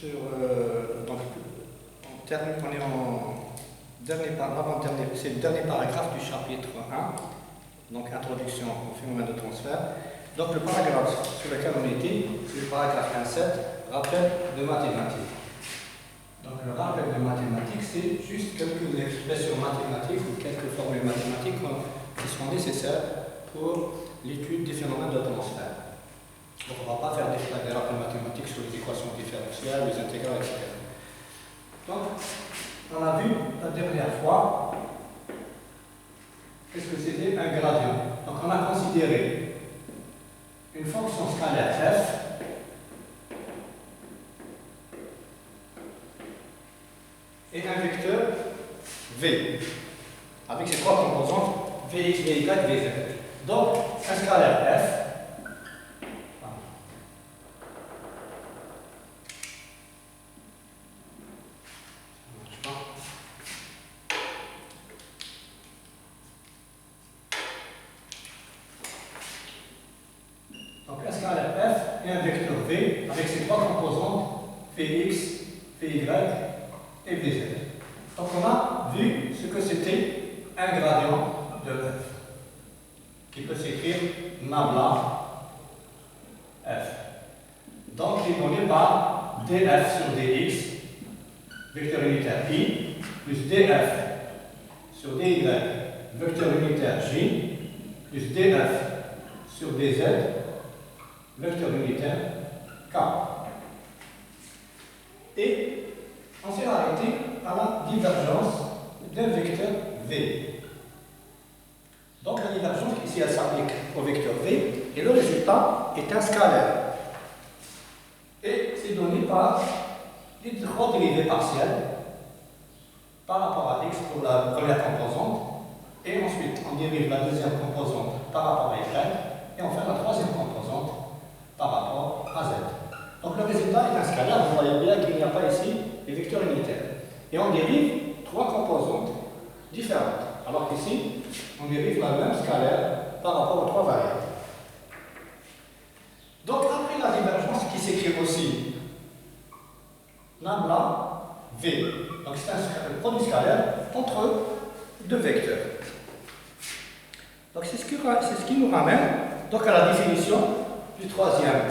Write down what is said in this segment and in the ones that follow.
Donc, on est en avant-dernier, c'est le dernier paragraphe du chapitre 1, donc introduction au phénomène de transfert. Donc le paragraphe sur lequel on était, c'est le paragraphe 1.7, rappel de mathématiques. Donc le rappel de mathématiques, c'est juste quelques expressions mathématiques ou quelques formules mathématiques qui sont nécessaires pour l'étude des phénomènes de transfert. Donc on ne va pas faire des rappels mathématiques sur les équations différentielles, les intégrales, etc. Donc, on a vu la dernière fois qu'est-ce que c'était un gradient. Donc on a considéré une fonction scalaire f et un vecteur v avec ses trois composantes vx, vy, vz. Donc un scalaire f et un vecteur v avec ses trois composantes vx, vy et vz. Donc on a vu ce que c'était un gradient de f qui peut s'écrire nabla f. Donc il est donné par df sur dx, vecteur unitaire i, plus df sur dy, vecteur unitaire j, plus df sur dz, vecteur unitaire K. Et on s'est arrêté à la divergence d'un vecteur V. Donc la divergence ici elle s'applique au vecteur V et le résultat est un scalaire. Et c'est donné par les trois dérivées partielles par rapport à x pour la première composante et ensuite on dérive la deuxième composante par rapport à y et enfin la troisième composante par rapport à z. Donc le résultat est un scalaire, vous voyez bien qu'il n'y a pas ici les vecteurs unitaires. Et on dérive trois composantes différentes, alors qu'ici, on dérive la même scalaire par rapport aux trois variables. Donc après la divergence qui s'écrit aussi nabla v, donc c'est un produit scalaire entre deux vecteurs. Donc c'est ce qui nous ramène donc à la définition du troisième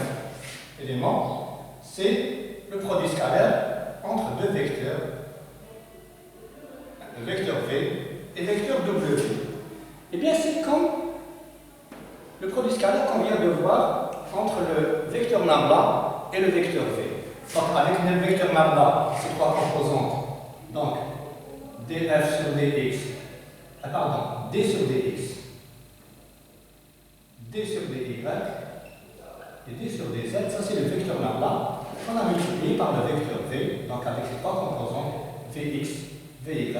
élément, c'est le produit scalaire entre deux vecteurs, le vecteur V et le vecteur W. Eh bien, c'est comme le produit scalaire qu'on vient de voir entre le vecteur nabla et le vecteur V. Donc, avec le vecteur nabla, ces trois composantes, donc df sur dx, d sur dx, d sur dy, et d sur dz, ça c'est le vecteur nabla qu'on a multiplié par le vecteur v, donc avec ses trois composantes vx, vy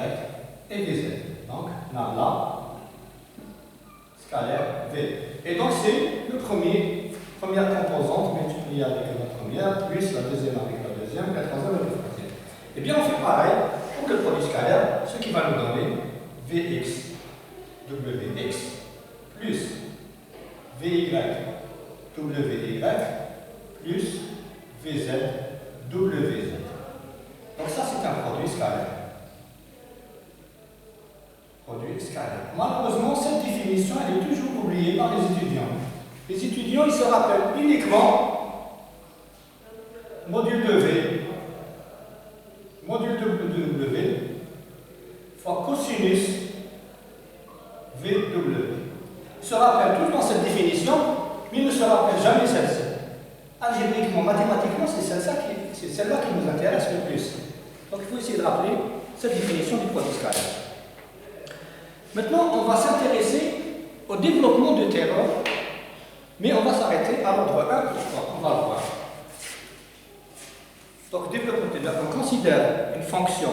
et vz. Donc nabla scalaire v. Et donc c'est le première composante multipliée avec la première, plus la deuxième avec la deuxième, la troisième avec la troisième. Et bien on fait pareil pour le produit scalaire, ce qui va nous donner vx, wx, plus vy, WY plus VZ, WZ. Donc ça c'est un produit scalaire. Produit scalaire. Malheureusement, cette définition elle est toujours oubliée par les étudiants. Les étudiants ils se rappellent uniquement module de V, module de W fois cosinus VW. Ils se rappellent tout le temps cette définition, mais il ne se rappelle jamais celle-ci. Algébriquement, mathématiquement, c'est celle-là qui nous intéresse le plus. Donc il faut essayer de rappeler cette définition du produit scalaire. Maintenant, on va s'intéresser au développement de théorème, mais on va s'arrêter à l'ordre 1 et 3. On va le voir. Donc, développement de théorème, on considère une fonction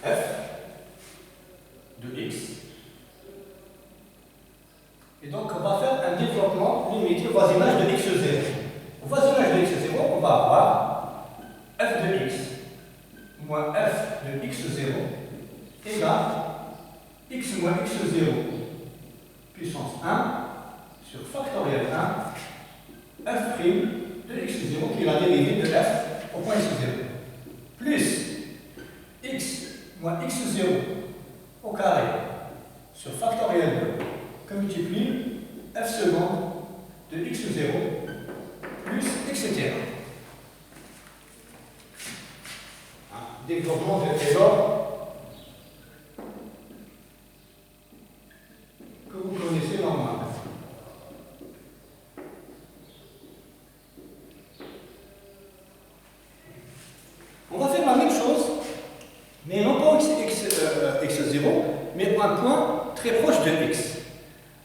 f de x. Et donc, on va faire un développement limité au voisinage de x0. Au voisinage de x0, on va avoir f de x moins f de x0 égale x moins x0 puissance 1 sur factoriel 1 f' de x0 qui est la dérivée de f point x0, plus x moins x0 au carré sur factoriel 2, que multiplie f seconde de x0 plus etc. Développement de Taylor que vous connaissez normalement. On va faire la même chose, mais non pas x0, mais un point très proche de x.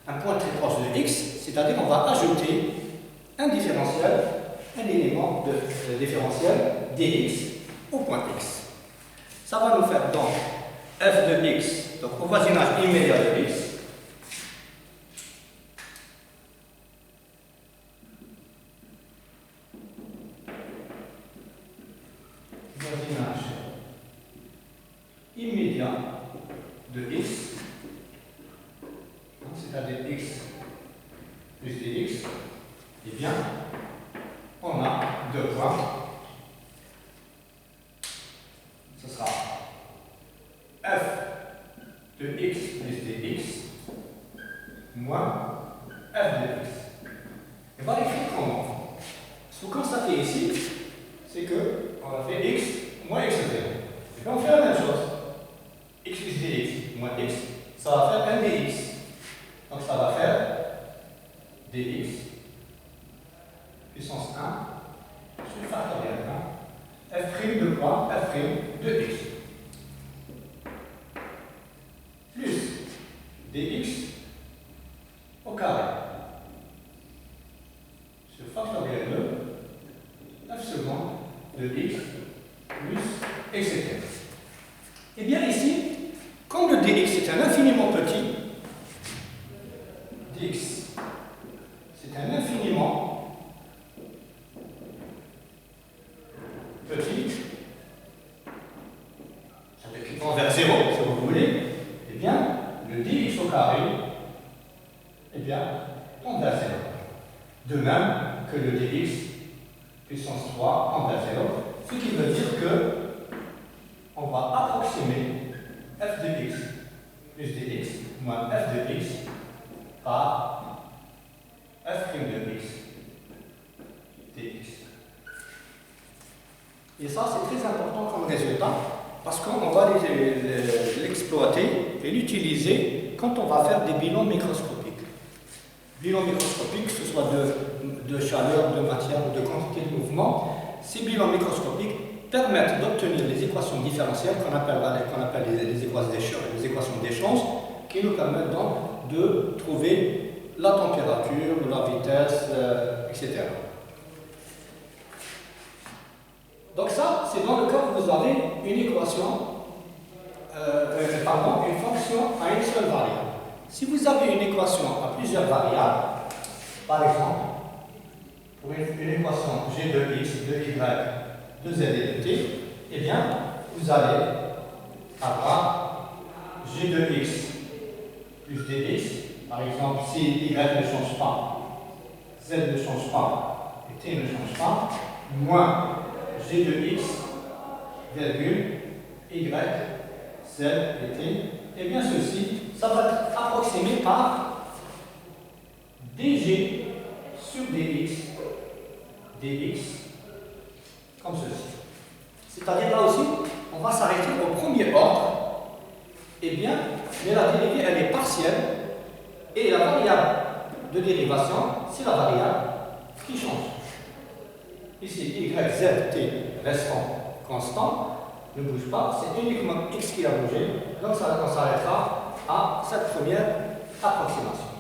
Un point très proche de x, c'est-à-dire qu'on va ajouter un différentiel, un élément de différentiel dx au point x. Ça va nous faire donc f de x, donc au voisinage immédiat de x, voisinage immédiat de x, c'est-à-dire x plus dx, eh bien, on a deux points. Ce sera f de x plus dx moins f de x. Et on va l'écrire comment? Ce que vous constatez ici, c'est que on a fait x moins x0. Et puis on fait la même chose. X plus dx moins x, ça va faire un dx. Donc ça va faire dx puissance 1 sur factoriel 1 f' de quoi? F' de x plus dx au carré sur factoriel 2 f seconde de x plus etc. Et bien ici, comme le dx est un infiniment petit, dx c'est un infiniment petit, ça veut dire qu'il tend vers 0 si vous voulez, eh bien le dx au carré, eh bien, tend vers 0. De même que le dx puissance 3 tend vers 0, ce qui veut dire que on va approximer f de x plus dx moins f de x par f' de x dx. Et ça, c'est très important comme résultat parce qu'on va l'exploiter et l'utiliser quand on va faire des bilans microscopiques. Bilans microscopiques, que ce soit de chaleur, de matière ou de quantité de mouvement, ces bilans microscopiques permettent d'obtenir les équations différentielles qu'on appelle les équations d'échange, qui nous permettent donc de trouver la température, la vitesse, etc. Donc ça, c'est dans le cas où vous avez une équation, une fonction à une seule variable. Si vous avez une équation à plusieurs variables, par exemple, pour une équation g de x, de y, de z et de t, eh bien, vous allez avoir g de x plus dx, par exemple, si y ne change pas, z ne change pas et t ne change pas, moins g de x, virgule, y, z et t, et bien ceci, ça va être approximé par dg sur dx, dx, comme ceci. C'est-à-dire là aussi, on va s'arrêter au premier ordre, et bien, mais la dérivée, elle est partielle, et la variable de dérivation, c'est la variable qui change. Ici, y, z, t restant constant, ne bouge pas, c'est uniquement x qui a bougé, donc ça, on s'arrêtera à cette première approximation.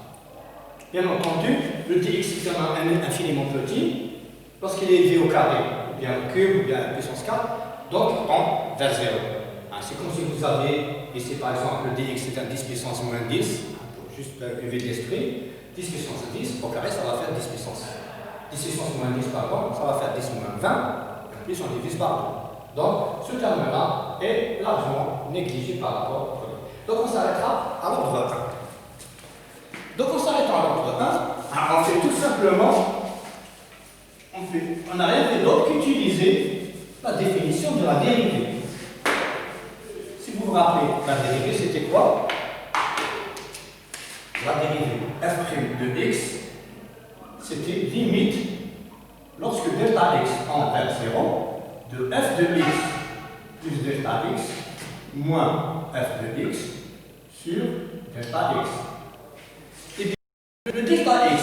Bien entendu, le dx est un infiniment petit, lorsqu'il est élevé au carré, ou bien au cube, ou bien à puissance 4, donc tend vers 0. C'est comme si vous avez, ici par exemple, le dx est un 10 puissance moins 10, pour juste lever l'esprit, 10 puissance 10, au carré ça va faire 10 puissance 10 pardon, ça va faire 10 moins 20, et plus on divise par 2. Donc, ce terme-là est largement négligé par rapport au premier. Donc, on s'arrêtera à l'ordre 1. Donc, on s'arrête à l'ordre 1. On fait tout simplement, on n'a rien fait d'autre qu'utiliser la définition de la dérivée. Si vous vous rappelez, la dérivée c'était quoi? La dérivée f' de x, c'était limite lorsque delta x tend vers 0 de f de x plus delta x moins f de x sur delta x. Et bien, le delta x,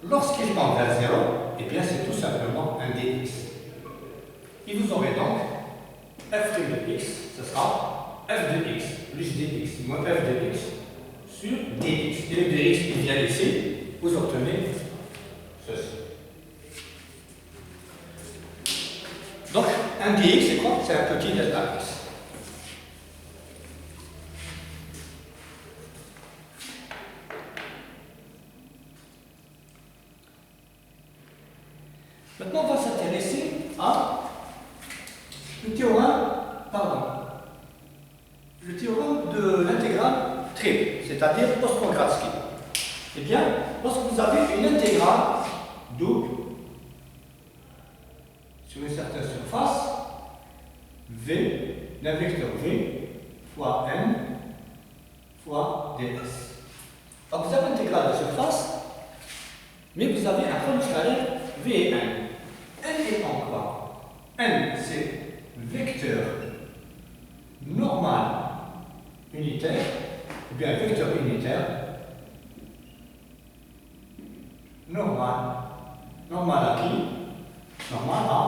lorsqu'il tend vers 0, eh bien c'est tout simplement un dx. Et vous aurez donc f' de x, ce sera f de x plus dx moins f de x sur dx. Et le dx qui vient ici, vous obtenez ceci. Donc, un dx, c'est quoi? C'est un petit delta x. Maintenant, on va s'intéresser à le théorème de l'intégrale triple, c'est-à-dire Ostrogradski. Eh bien, lorsque vous avez une intégrale double sur une certaine surface, V, d'un vecteur V fois n fois ds. Donc vous avez l'intégrale de surface, mais vous avez un produit scalaire V et n. N étant quoi? N, c'est vecteur normal unitaire, ou bien vecteur unitaire normal. Normal à qui? Normal à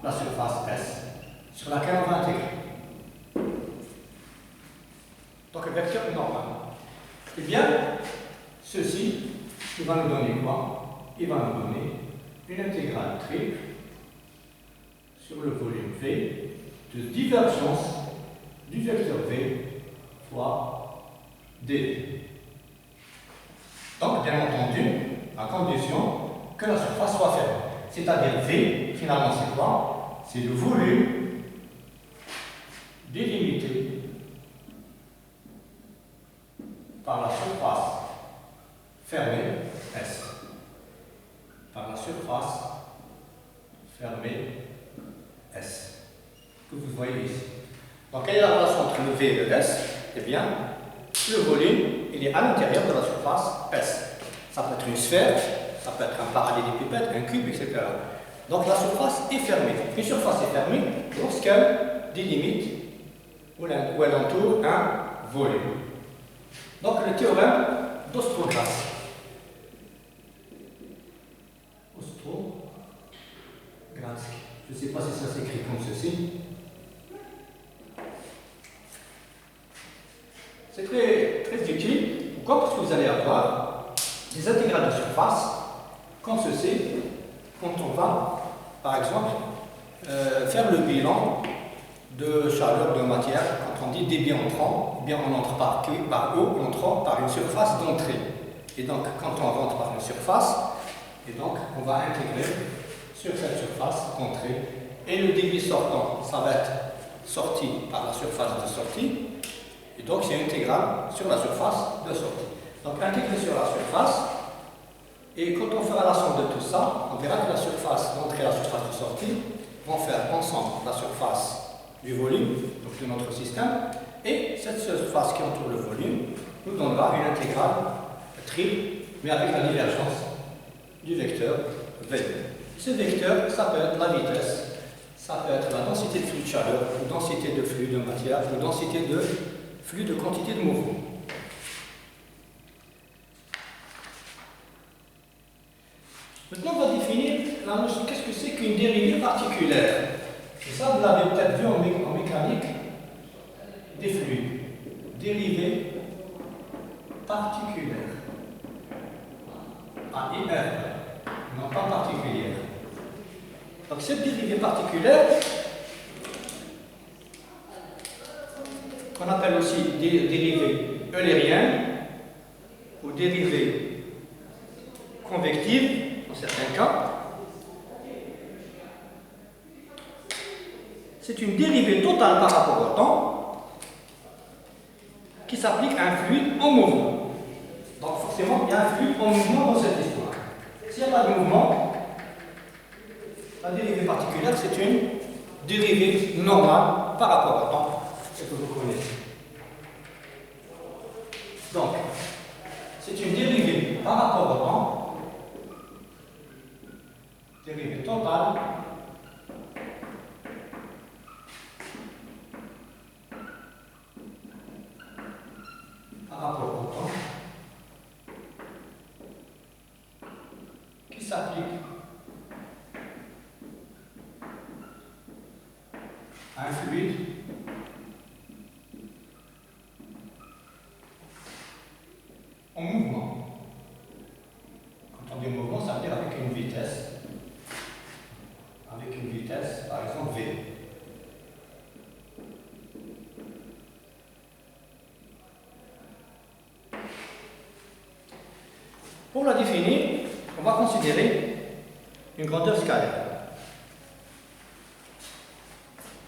la surface S sur laquelle on va intégrer. Donc un vecteur normal. Eh bien, ceci, il va nous donner quoi? Il va nous donner une intégrale triple sur le volume V de divergence du vecteur V fois d. Donc, bien entendu, à condition que la surface soit fermée. C'est-à-dire V, finalement, c'est quoi? C'est le volume délimité par la surface fermée S. Par la surface fermée S, que vous voyez ici. Donc, quelle est la relation entre le V et le S? Eh bien, le volume, il est à l'intérieur de la surface S. Ça peut être une sphère, ça peut être un parallélépipède, un cube, etc. Donc, la surface est fermée. Une surface est fermée lorsqu'elle délimite ou elle entoure un volume. Donc, le théorème d'Ostrogradski. Je ne sais pas si ça s'écrit comme ceci. C'est très utile. Pourquoi? Parce que vous allez avoir des intégrales de surface comme ceci quand on va, par exemple, faire le bilan de chaleur de matière. Quand on dit débit entrant, eh bien on entre par eau entrant par une surface d'entrée. Et donc, quand on rentre par une surface, et donc on va intégrer sur cette surface d'entrée. Et le débit sortant, ça va être sorti par la surface de sortie. Et donc c'est intégral sur la surface de sortie. Donc intégré sur la surface. Et quand on fera la somme de tout ça, on verra que la surface d'entrée et la surface de sortie vont faire ensemble la surface du volume, donc de notre système. Et cette surface qui entoure le volume nous donnera une intégrale triple, mais avec la divergence du vecteur V. Ce vecteur, ça peut être la vitesse, ça peut être la densité de flux de chaleur, ou densité de flux de matière, ou densité de flux de quantité de mouvement. Maintenant, on va définir la notion. Qu'est-ce que c'est qu'une dérivée particulière? Et ça, vous l'avez peut-être vu en mécanique des fluides. Dérivée particulière. AIR, non pas particulière. Donc cette dérivée particulière, qu'on appelle aussi dérivée eulérienne ou dérivée convective, dans certains cas, c'est une dérivée totale par rapport au temps qui s'applique à un fluide en mouvement. Donc forcément, il y a un fluide en mouvement dans cette histoire. S'il n'y a pas de mouvement, la dérivée particulière, c'est une dérivée normale par rapport au temps que vous connaissez. Donc, c'est une dérivée par rapport au temps, dérivée totale, par rapport au temps, qui s'applique à un fluide en mouvement. Quand on dit mouvement, ça veut dire avec une vitesse. Avec une vitesse, par exemple V. Pour la définir, on va considérer une grandeur scalaire.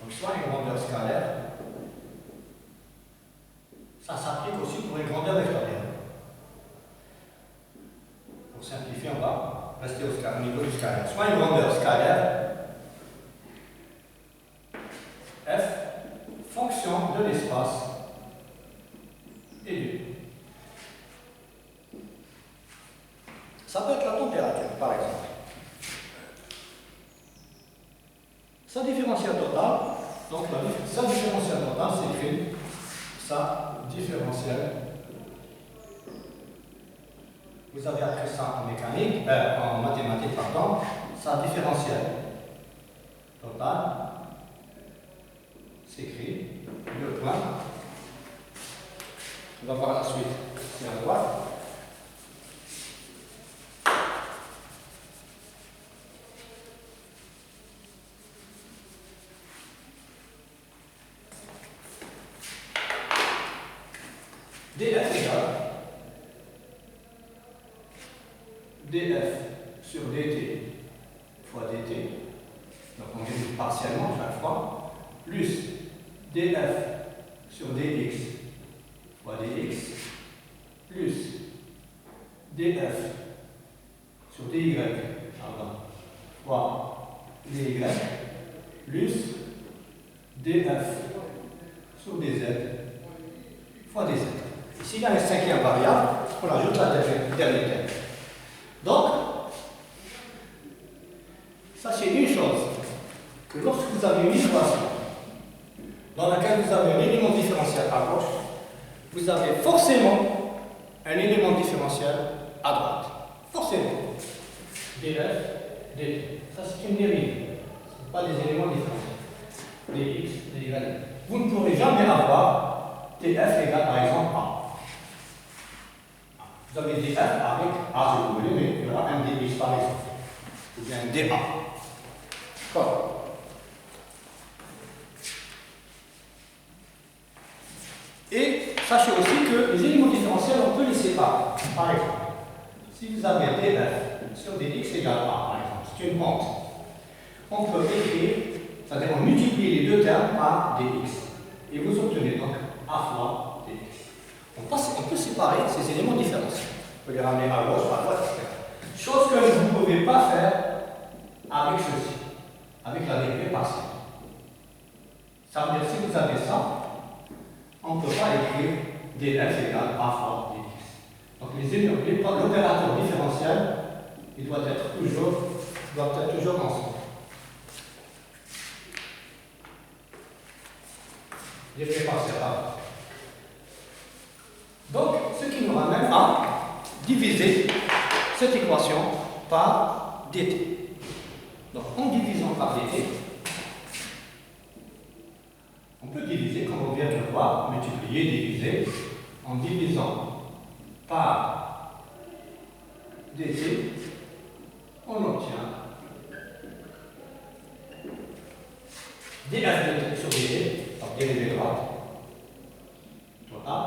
Donc, soit une grandeur scalaire, ça s'applique aussi pour une grandeur vectorielle. Pour simplifier, on va rester au niveau du scalaire. Soit une grandeur scalaire, f, fonction de l'espace et du temps. Ça peut être la température, par exemple. Sa différentielle totale, donc sa différentielle totale s'écrit sa différentielle. Vous avez appris ça en mécanique, en mathématiques, pardon. Sa différentielle totale s'écrit le point. On va voir la suite. C'est à droite. df égale df sur dt fois dt, donc on divise partiellement chaque fois, plus df sur dx fois dx, plus df sur dy fois dy, plus df sur dz fois dz. Ici, il y a une cinquième variable, on ajoute la dernière terme. Donc, sachez une chose, que lorsque vous avez une équation dans laquelle vous avez un élément différentiel à gauche, vous avez forcément un élément différentiel à droite. Forcément. df, dt. Ça, c'est une dérivée. Ce ne sont pas des éléments différentiels. dx, dy. Vous ne pourrez jamais avoir df égale, par exemple, a. Vous avez df avec a, si vous voulez, mais il y aura un dx par exemple. Ou bien un dA. D'accord. Et sachez aussi que les éléments différentiels, on peut les séparer. Par exemple, si vous avez df sur dx égale a, par exemple, c'est une pente. On peut écrire, c'est-à-dire on multiplie les deux termes par dx. Et vous obtenez donc a fois dx. On peut séparer ces éléments différentiels. On peut les ramener à gauche, à droite, etc. Chose que vous ne pouvez pas faire avec ceci, avec la dérivée partielle. Ça veut dire si vous avez ça, on ne peut pas écrire df égale a fois dx. Donc l'opérateur différentiel, il doit être toujours ensemble. Dérivée partielle. Donc, ce qui nous ramène à diviser cette équation par dt. Donc, en divisant par dt, on peut diviser, comme on vient de le voir, multiplier, diviser, en divisant par dt, on obtient df sur dt, donc dérivée droite, total,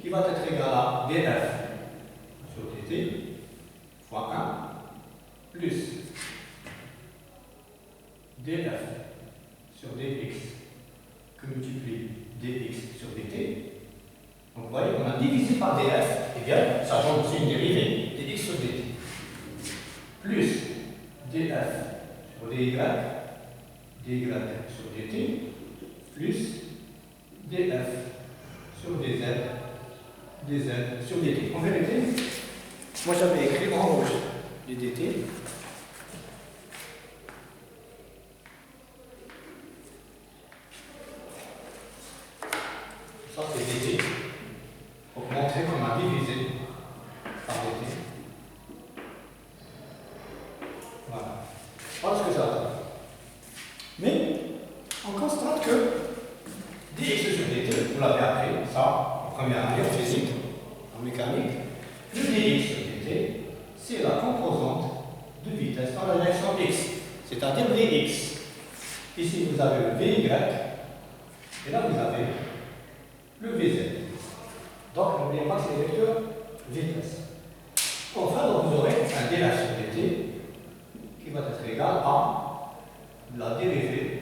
qui va être égal à df sur dt fois 1 plus df sur dx que multiplie dx sur dt. Donc vous voyez, on a divisé par df, et bien, ça donne aussi une dérivée, dx sur dt, plus df sur dy dy sur dt, plus df sur dz sur dt. En vérité, moi j'avais écrit en rouge du dt. Ça c'est dt, pour montrer qu'on a divisé par dt. Voilà. Voilà ce que ça donne. Mais on constate que dx sur dt, vous l'avez appris, ça, en première année en physique, en mécanique, le dx sur dt, c'est la composante de vitesse dans la direction x, c'est-à-dire vx. Ici, vous avez le vy, et là, vous avez le vz. Donc, n'oubliez pas que c'est le vecteur vitesse. Enfin, donc, vous aurez un df sur dt qui va être égal à la dérivée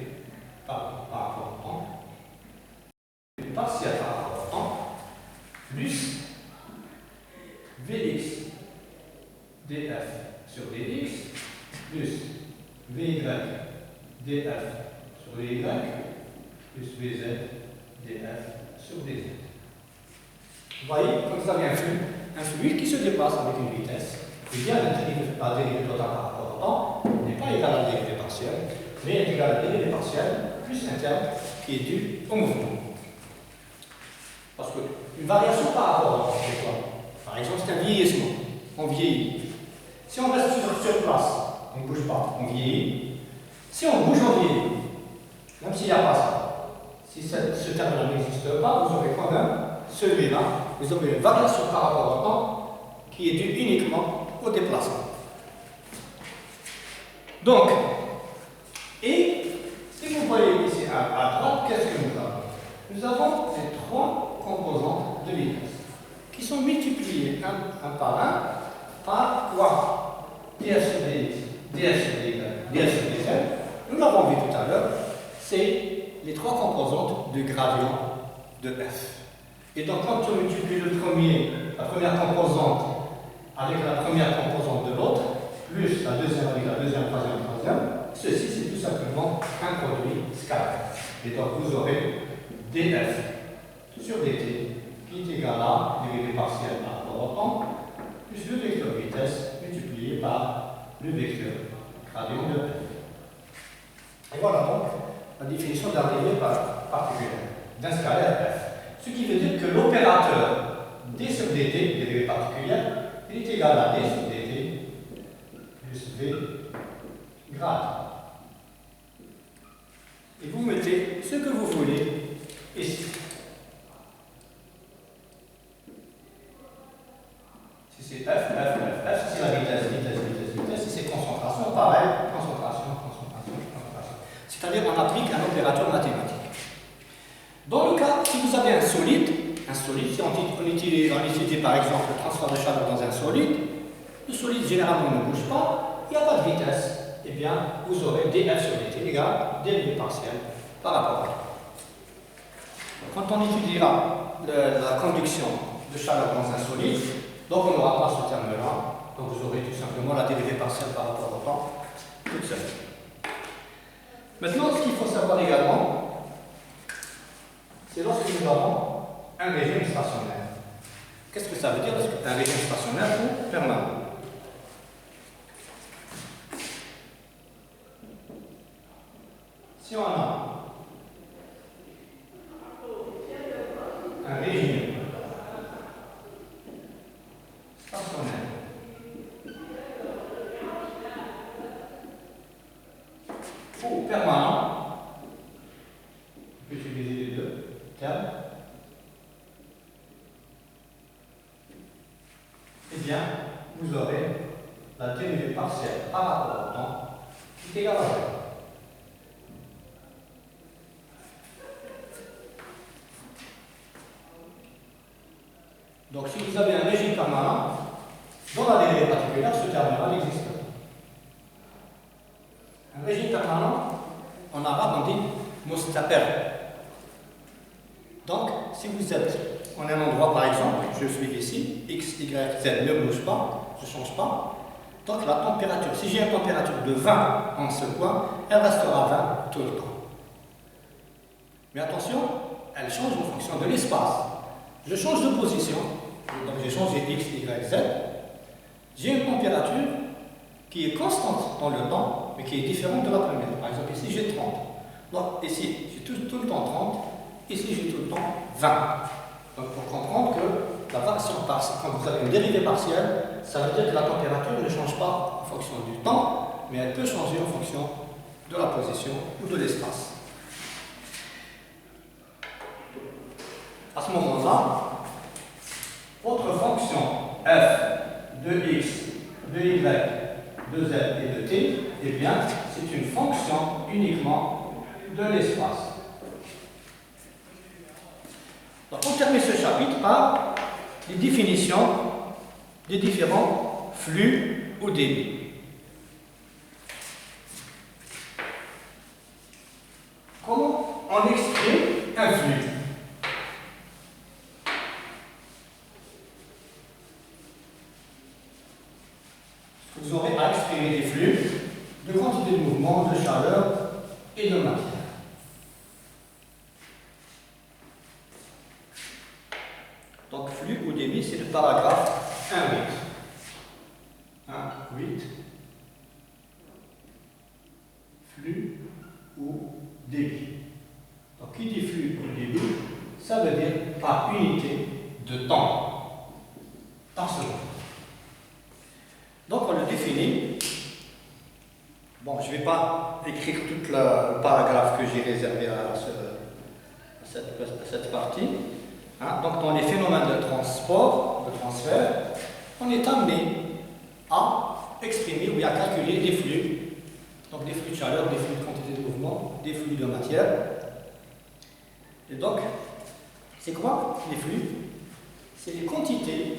par rapport au temps, partielle par rapport au temps, plus Vx df sur dx, plus Vy df sur Vy, plus Vz df sur dz. Vous voyez, comme ça vient un fluide qui se déplace avec une vitesse, et bien la dérivée totale par rapport au temps n'est pas égale à la dérivée partielle, mais est égale à la dérivée partielle plus un terme qui est dû au mouvement. Parce qu'une variation par rapport au temps, c'est quoi? Par exemple, c'est un vieillissement. On vieillit. Si on reste sur place, on ne bouge pas, on vieillit. Si on bouge, on vieillit. Même s'il n'y a pas ça. Si ce terme-là n'existe pas, vous aurez quand même celui-là. Vous aurez une variation par rapport au temps qui est due uniquement au déplacement. Donc, et si vous voyez ici à droite, qu'est-ce que nous avons? Nous avons ces trois composantes de vitesse qui sont multipliées un par quoi? df sur dx, df sur dy, df sur dz. Nous l'avons vu tout à l'heure, c'est les trois composantes du gradient de f. Et donc, quand on multiplie la première composante avec la première composante de l'autre, plus la deuxième avec la deuxième, troisième, ceci c'est tout simplement un produit scalaire. Et donc, vous aurez df sur dt qui est égal à dérivée partielle par rapport au temps, plus le vecteur vitesse multiplié par le vecteur gradient de f. Et voilà donc la définition d'un dérivé particulière, d'un scalaire f. Ce qui veut dire que l'opérateur d sur dt, dérivée particulière, il est égal à d sur dt plus v grade. Et vous mettez ce que vous voulez ici. Si c'est f, si c'est la vitesse, si c'est concentration, pareil, concentration. C'est-à-dire on applique un opérateur mathématique. Dans le cas, si vous avez un solide, si on étudie par exemple le transfert de chaleur dans un solide, le solide généralement ne bouge pas, il n'y a pas de vitesse, eh bien vous aurez df sur dt égale dérivée partielle par rapport à ça. Quand on étudiera la conduction de chaleur dans un solide, donc on n'aura pas ce terme-là, donc vous aurez tout simplement la dérivée partielle par rapport au temps toute seule. Maintenant, ce qu'il faut savoir également, c'est lorsque nous avons un régime stationnaire. Qu'est-ce que ça veut dire un régime stationnaire ou permanent? Si on a un régime stationnaire ou permanent, on peut utiliser les deux termes, eh bien, vous aurez la dérivée partielle par rapport au temps qui est égale à 0. Donc, si vous avez un régime permanent, dans la dérivée particulière, ce terme-là n'existe pas. Un régime permanent, en arabe, on dit mustaqir. Donc, si vous êtes en un endroit, par exemple, je suis ici, x, y, z ne bouge pas, je ne change pas, Donc la température, si j'ai une température de 20 en ce point, elle restera 20 tout le temps. Mais attention, elle change en fonction de l'espace. Je change de position, donc j'ai changé X, Y, Z. J'ai une température qui est constante dans le temps, mais qui est différente de la première. Par exemple, ici j'ai 30. Donc ici, j'ai tout le temps 30. Ici, j'ai tout le temps 20. Donc pour comprendre que la variation partielle, quand vous avez une dérivée partielle, ça veut dire que la température ne change pas en fonction du temps, mais elle peut changer en fonction de la position ou de l'espace. À ce moment-là, votre fonction f de x, de y, de z et de t, eh bien, c'est une fonction uniquement de l'espace. Donc, on termine ce chapitre par les définitions des différents flux ou débits. Comment on exprime un flux? Vous aurez à exprimer des flux de quantité de mouvement, de chaleur et de matière. Donc, flux ou débit, c'est le paragraphe 1.8. 1.8. Flux ou débit. Donc, qui dit flux ou débit, ça veut dire par unité de temps, par seconde. Donc, on le définit. Bon, je ne vais pas écrire tout le paragraphe que j'ai réservé à cette partie. Donc, dans les phénomènes de transport, de transfert, on est amené à exprimer ou à calculer des flux. Donc, des flux de chaleur, des flux de quantité de mouvement, des flux de matière. Et donc, c'est quoi les flux? C'est les quantités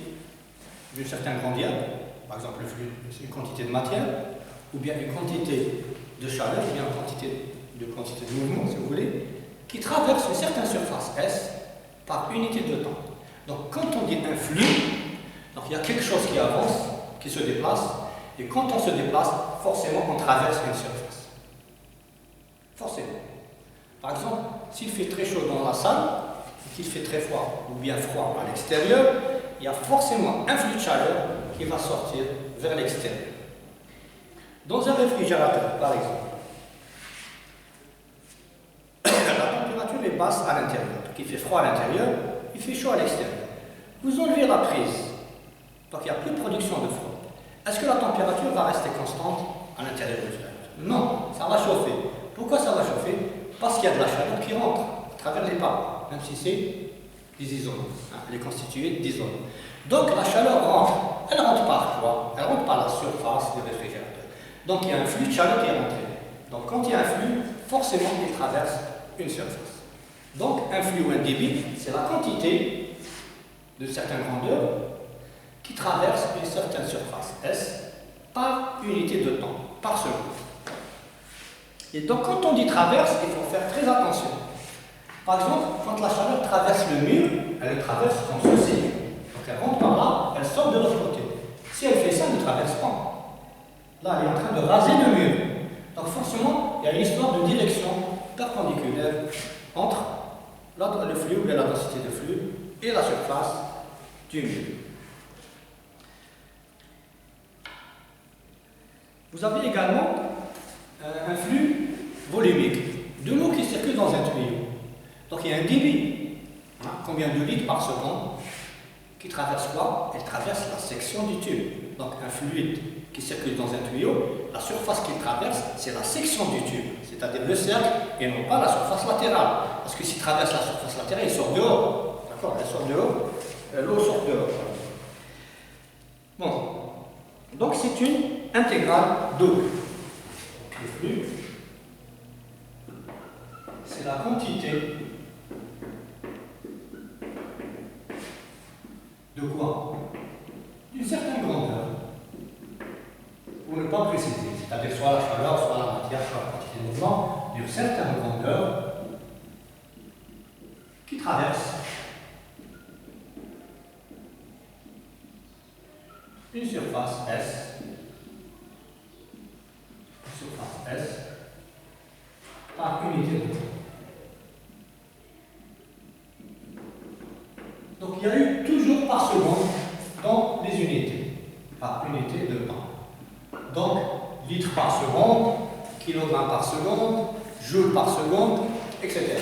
d'une certaine grandeur. Par exemple, le flux, c'est une quantité de matière, ou bien une quantité de chaleur, ou bien une quantité de mouvement, si vous voulez, qui traverse une certaine surface S par unité de temps. Donc, quand on dit un flux, donc il y a quelque chose qui avance, qui se déplace, et quand on se déplace, forcément, on traverse une surface. Forcément. Par exemple, s'il fait très chaud dans la salle, et qu'il fait très froid, ou bien froid à l'extérieur, il y a forcément un flux de chaleur qui va sortir vers l'extérieur. Dans un réfrigérateur, par exemple, la température est basse à l'intérieur. Donc il fait froid à l'intérieur, il fait chaud à l'extérieur. Vous enlevez la prise, donc il n'y a plus de production de froid. Est-ce que la température va rester constante à l'intérieur du réfrigérateur? Non, ça va chauffer. Pourquoi ça va chauffer? Parce qu'il y a de la chaleur qui rentre à travers les parois, même si c'est des isolants. Elle est constituée d'isolants. Donc la chaleur rentre. Elle rentre par quoi? Elle rentre par la surface du réfrigérateur. Donc il y a un flux de chaleur qui est rentré. Donc quand il y a un flux, forcément il traverse une surface. Donc un flux ou un débit, c'est la quantité de certaines grandeurs qui traverse une certaine surface S par unité de temps, par seconde. Et donc quand on dit traverse, il faut faire très attention. Par exemple, quand la chaleur traverse le mur, elle le traverse comme ceci. Donc elle rentre par là, elle sort de l'autre côté. Si elle fait ça, elle ne traverse pas. Là, elle est en train de raser le mur. Donc forcément, il y a une histoire de direction perpendiculaire entre le flux ou la densité de flux et la surface du mur. Vous avez également un flux volumique, de l'eau qui circule dans un tuyau. Donc il y a un débit, combien de litres par seconde, qui traverse quoi? Elle traverse la section du tube. Donc un fluide qui circule dans un tuyau, la surface qu'il traverse, c'est la section du tube, c'est-à-dire le cercle et non pas la surface latérale. Parce que s'il traverse la surface latérale, il sort dehors. D'accord? Elle sort dehors, l'eau sort dehors. Bon, donc c'est une intégrale double. Le flux, c'est la quantité de quoi? D'une certaine grandeur. Pour ne pas préciser, c'est-à-dire soit la chaleur, soit la matière, soit la quantité de mouvement, d'une certaine grandeur qui traverse une surface S il y a eu toujours par seconde dans les unités, par unité de temps. Donc, litres par seconde, kilogrammes par seconde, joules par seconde, etc.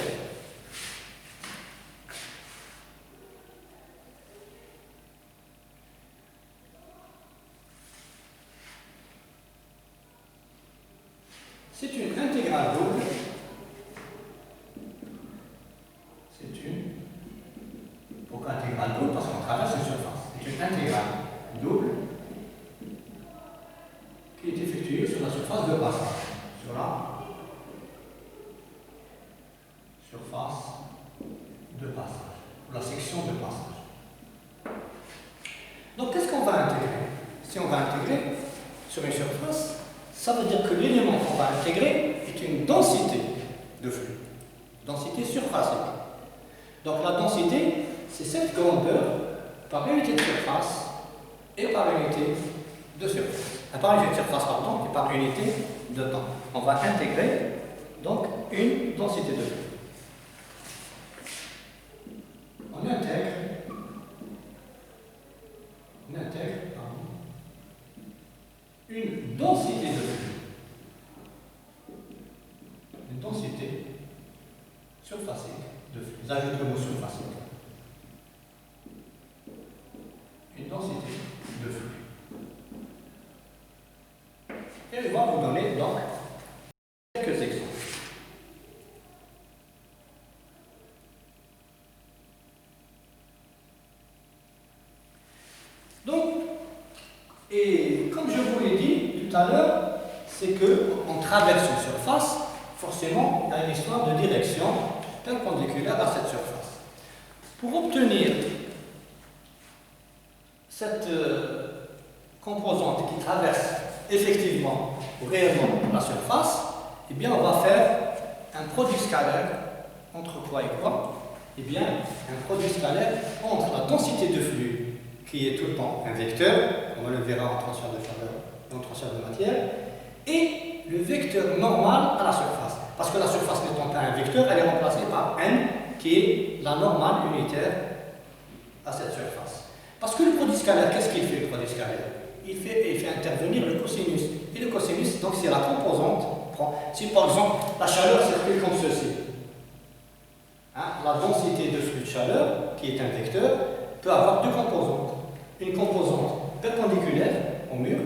C'est une intégrale double. C'est une. Pourquoi intégrale double? Parce qu'on traverse une surface. C'est une intégrale double qui est effectuée sur la surface de passage. Sur la surface de passage. La section de passage. Donc, qu'est-ce qu'on va intégrer? Si on va intégrer sur une surface, ça veut dire que l'élément qu'on va intégrer est une densité de flux, densité surfacique. Donc la densité, c'est cette grandeur par unité de surface et par unité de surface. Par unité de surface, pardon, et par unité de temps. On va intégrer donc une densité de flux. On intègre une densité de flux. Une densité surfacique de flux. J'ajoute le mot surfacique. Une densité de flux. Et je vais vous donner donc quelques exemples. Donc, et comme je vous l'ai dit tout à l'heure, c'est qu'on traverse une surface, forcément, il y a une histoire de direction perpendiculaire à cette surface. Pour obtenir cette composante qui traverse effectivement ou réellement la surface, eh bien, on va faire un produit scalaire entre quoi et quoi? Eh bien, un produit scalaire entre la densité de flux, qui est tout le temps un vecteur, comme on le verra en transfert de chaleur et en transfert de matière, et le vecteur normal à la surface. Parce que la surface n'étant pas un vecteur, elle est remplacée par n, qui est la normale unitaire à cette surface. Parce que le produit scalaire, qu'est-ce qu'il fait, le produit scalaire? Il fait intervenir le cosinus. Et le cosinus, donc c'est la composante. Si par exemple la chaleur circule comme ceci, hein, la densité de flux de chaleur, qui est un vecteur, peut avoir deux composantes. Une composante perpendiculaire au mur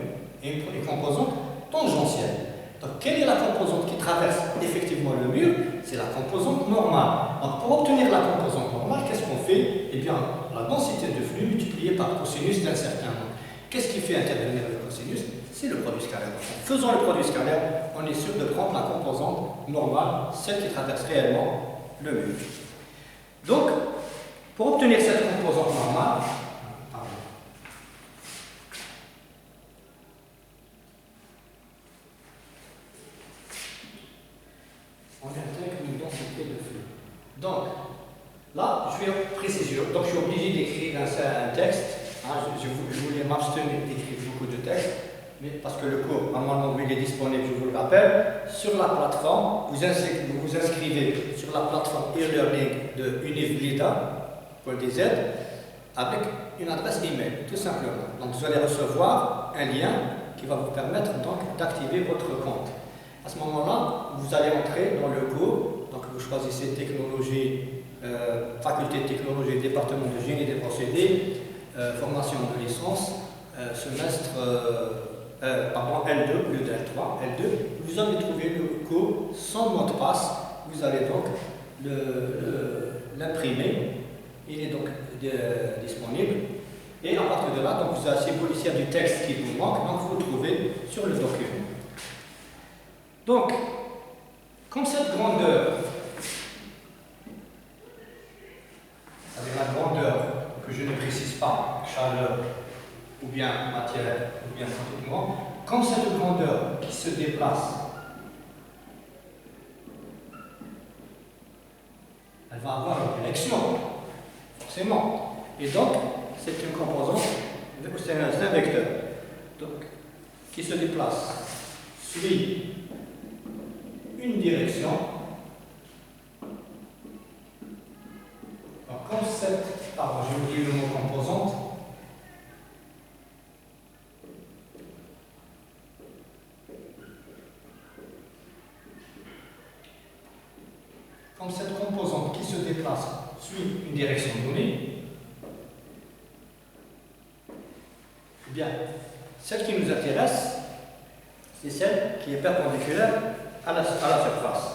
et une composante tangentielle. Donc, quelle est la composante qui traverse effectivement le mur? C'est la composante normale. Donc, pour obtenir la composante normale, qu'est-ce qu'on fait? Eh bien, la densité de flux multipliée par le cosinus d'un certain nombre. Qu'est-ce qui fait intervenir le cosinus? C'est le produit scalaire. En faisant le produit scalaire, on est sûr de prendre la composante normale, celle qui traverse réellement le mur. Donc, pour obtenir cette composante normale, on intègre une densité de flux. Donc, là, je vais préciser. Donc, je suis obligé d'écrire un texte. Hein, je voulais m'abstenir d'écrire beaucoup de textes, mais parce que le cours, normalement, il est disponible, je vous le rappelle, sur la plateforme. Vous vous inscrivez sur la plateforme e-learning de univblida.dz avec une adresse email, tout simplement. Donc, vous allez recevoir un lien qui va vous permettre donc d'activer votre compte. À ce moment-là, vous allez entrer dans le cours, donc vous choisissez technologie, faculté de technologie, département de génie des procédés, formation de licence, semestre, L2, lieu de L3, L2. Vous allez trouver le cours sans mot de passe, vous allez donc l'imprimer, il est donc disponible. Et à partir de là, donc vous avez ici du texte qui vous manque, donc vous le trouvez sur le document. Donc, comme cette grandeur, c'est-à-dire la grandeur que je ne précise pas, chaleur, ou bien matière, ou bien pratiquement, comme cette grandeur qui se déplace, elle va avoir une direction, forcément. Et donc, c'est une composante, c'est un vecteur, donc, qui se déplace, suit une direction. Donc, comme cette, pardon, j'ai oublié le comme cette composante qui se déplace suit une direction donnée, eh bien, celle qui nous intéresse, c'est celle qui est perpendiculaire à la surface.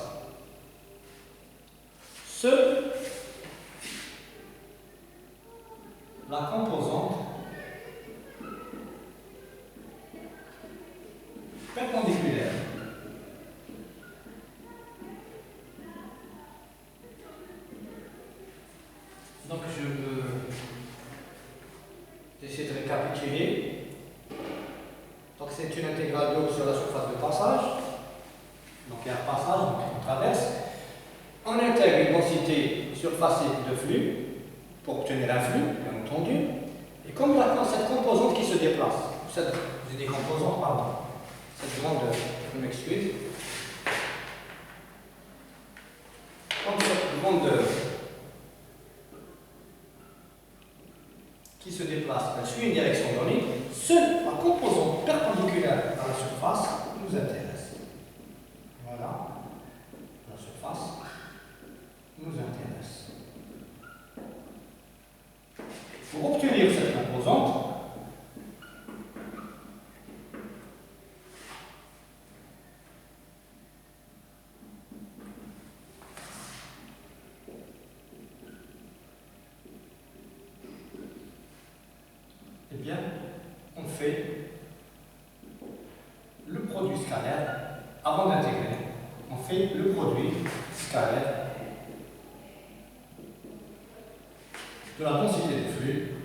La composante perpendiculaire donc j'essaie de récapituler. Donc c'est une intégrale d'eau sur la surface de passage. Donc il y a un passage, donc on traverse. On intègre une densité surfacée de flux pour obtenir un flux, bien entendu. Et comme cette composante qui se déplace, j'ai des composantes, pardon, cette grande, je m'excuse, comme cette grande qui se déplace, elle suit une direction donnée, seule la composante perpendiculaire à la surface nous intéresse. Voilà, la surface nous intéresse. Pour obtenir cette composante, eh bien, on fait le produit scalaire avant d'intégrer. On fait le produit scalaire de la densité de flux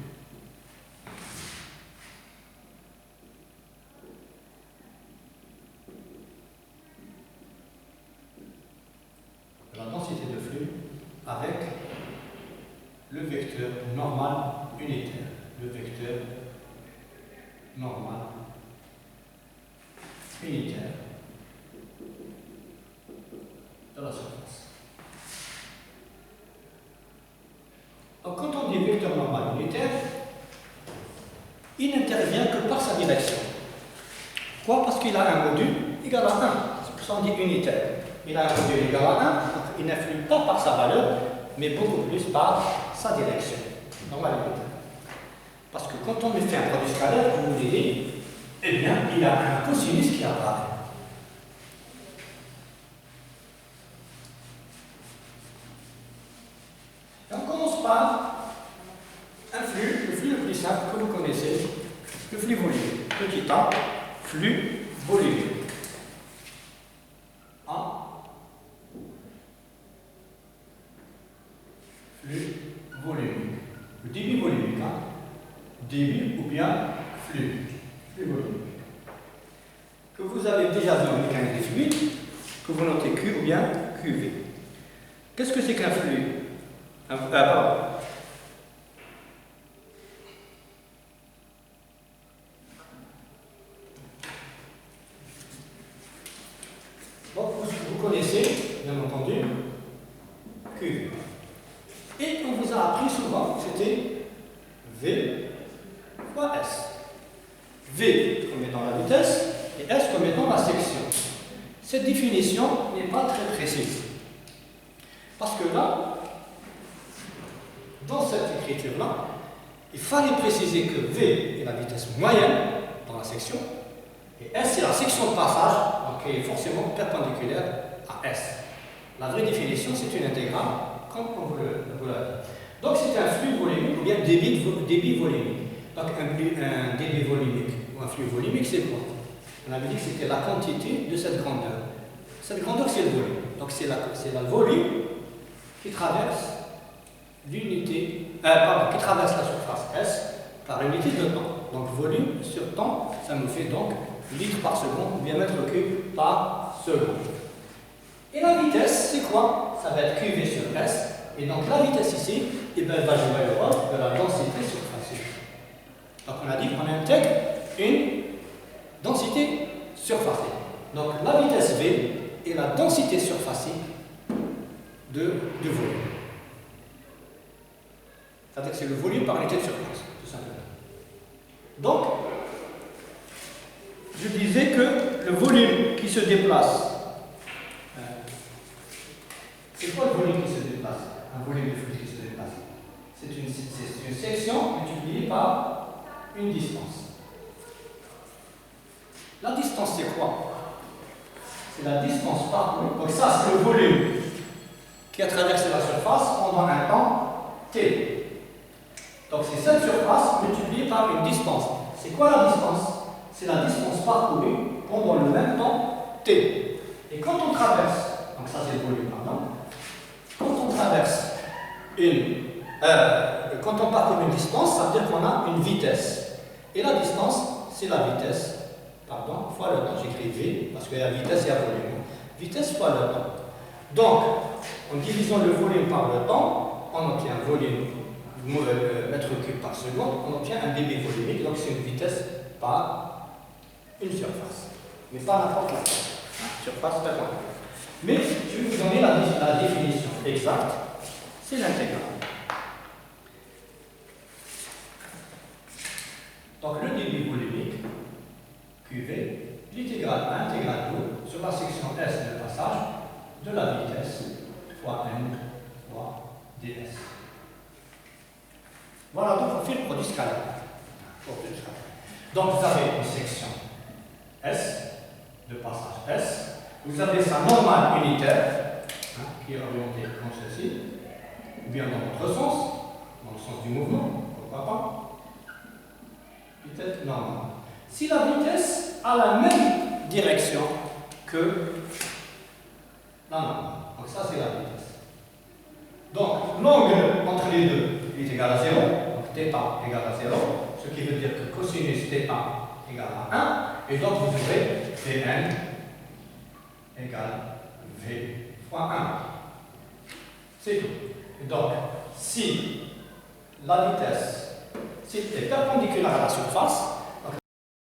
avec le vecteur normal unitaire. Le vecteur normal unitaire de la surface. Donc, quand on dit vecteur normal unitaire, il n'intervient que par sa direction. Pourquoi? Parce qu'il a un module égal à 1. C'est pour ça qu'on dit unitaire. Il a un module égal à 1, donc il n'influe pas par sa valeur, mais beaucoup plus par sa direction. Normal unitaire. Parce que quand on fait un produit scalaire, vous voyez, eh bien, il a un cosinus qui apparaît. Et on commence par un flux, le flux le plus simple que vous connaissez, le flux volumique. Petit a, flux volumique. A, flux volumique. Le débit volumique, hein? Débit ou bien flux volumique. Que vous avez déjà vu en mécanique des fluides, que vous notez Q ou bien QV. Qu'est-ce que c'est qu'un flux? Pardon. Donc, vous connaissez, bien entendu, QV. Et on vous a appris souvent que c'était V fois S. V comme étant la vitesse et S comme étant la section. Cette définition n'est pas très précise. Parce que là, dans cette écriture-là, il fallait préciser que V est la vitesse moyenne dans la section et S c'est la section de passage, donc qui est forcément perpendiculaire à S. La vraie définition, c'est une intégrale, comme on vous l'a dit. Donc c'est un flux volumique ou bien débit volumique. Donc un débit volumique ou un flux volumique, c'est quoi? On avait dit que c'était la quantité de cette grandeur. Cette grandeur, c'est le volume. Donc c'est le volume qui traverse l'unité, qui traverse la surface S par l'unité de temps. Donc volume sur temps, ça nous fait donc litres par seconde ou bien mètre cube par seconde. Et la vitesse, c'est quoi? Ça va être QV sur S. Et donc la vitesse ici, eh bien, elle va jouer le rôle de la densité surfacée. Donc on a dit qu'on intègre une densité surfacée. Donc la vitesse V est la densité surfacée de volume. C'est-à-dire que c'est le volume par unité de surface, tout simplement. Donc, je disais que le volume qui se déplace C'est quoi le volume qui se déplace? Un volume de fluide qui se déplace. C'est une section multipliée par une distance. La distance, c'est quoi? C'est la distance parcourue. Donc ça, c'est le volume qui a traversé la surface pendant un temps t. Donc c'est cette surface multipliée par une distance. C'est quoi la distance? C'est la distance parcourue pendant le même temps t. Et quand on traverse, donc ça c'est le volume, pardon, quand on traverse quand on parcourt une distance, ça veut dire qu'on a une vitesse. Et la distance, c'est la vitesse, pardon, fois le temps. J'écris V, parce qu'il y a vitesse et il y a volume. Vitesse fois le temps. Donc, en divisant le volume par le temps, on obtient un volume mètre cube par seconde, on obtient un débit volumique, donc c'est une vitesse par une surface. Mais pas n'importe quoi. Surface pas quoi. Mais je vais vous donner la définition exacte, c'est l'intégrale. Donc le débit volumique, QV, il est égal à intégrale 2 sur la section S de passage de la vitesse fois M fois ds. Voilà donc on fait le produit scalaire. Donc vous avez une section S de passage S, vous avez sa normale unitaire qui est orientée comme ceci, ou bien dans l'autre sens, dans le sens du mouvement, pourquoi pas. Vitesse normale. Si la vitesse a la même direction que la normale, donc ça c'est la vitesse. Donc l'angle entre les deux est égal à 0, donc θ égale à 0, ce qui veut dire que cosinus θ égale à 1, et donc vous aurez Vn égale V fois 1. C'est tout. Et donc, si la vitesse est perpendiculaire à la surface,